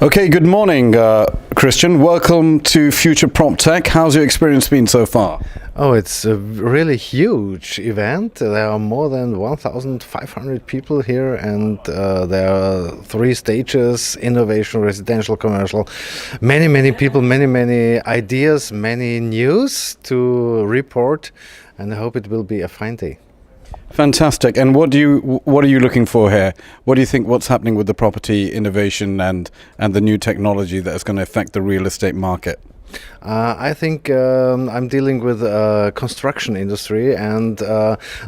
Okay, good morning, Christian. Welcome to Future PropTech. How's your experience been so far? Oh, it's a really huge event. There are more than 1,500 people here, and there are three stages: innovation, residential, commercial. Many people, many ideas, many news to report, and I hope it will be a fine day. Fantastic. And what are you looking for here? What do you think? What's happening with the property innovation and the new technology that is going to affect the real estate market? I think I'm dealing with construction industry, and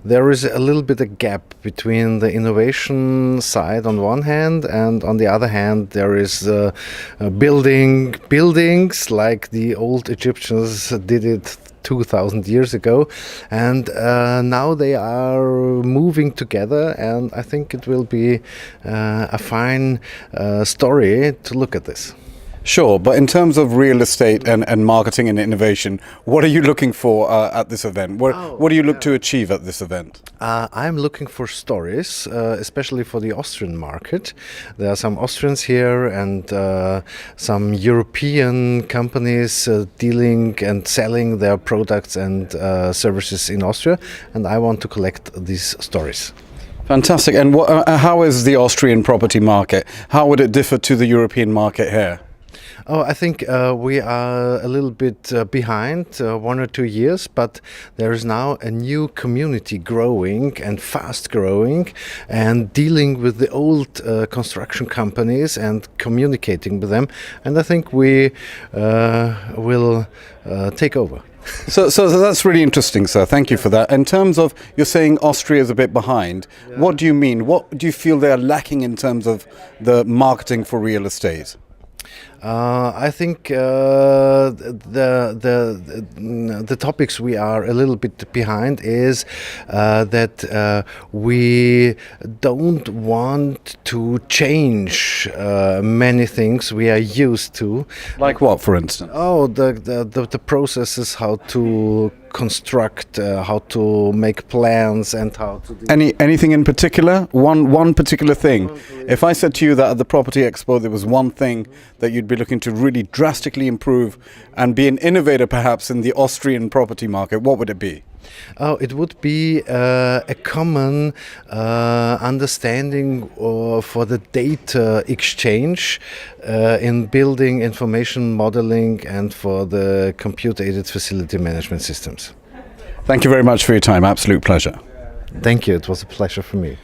there is a little bit of gap between the innovation side on one hand, and on the other hand there is building buildings like the old Egyptians did it 2,000 years ago, and now they are moving together, and I think it will be a fine story to look at this. Sure, but in terms of real estate and marketing and innovation, what are you looking for at this event? What do you look to achieve at this event? I'm looking for stories, especially for the Austrian market. There are some Austrians here and some European companies dealing and selling their products and services in Austria, and I want to collect these stories. Fantastic. And how is the Austrian property market? How would it differ to the European market here? Oh, I think we are a little bit behind, 1 or 2 years, but there is now a new community growing and fast growing and dealing with the old construction companies and communicating with them. And I think we will take over. So that's really interesting, sir. Thank you for that. In terms of, you're saying Austria is a bit behind. Yeah. What do you mean? What do you feel they are lacking in terms of the marketing for real estate? I think the topics we are a little bit behind is that we don't want to change many things we are used to. Like what, for instance? Oh, the processes, how to construct, how to make plans, and how to do anything in particular? One particular thing. If I said to you that at the Property Expo there was one thing that you'd be looking to really drastically improve and be an innovator perhaps in the Austrian property market, what would it be? Oh, it would be a common understanding for the data exchange in building information modeling and for the computer-aided facility management systems. Thank you very much for your time. Absolute pleasure. Thank you. It was a pleasure for me.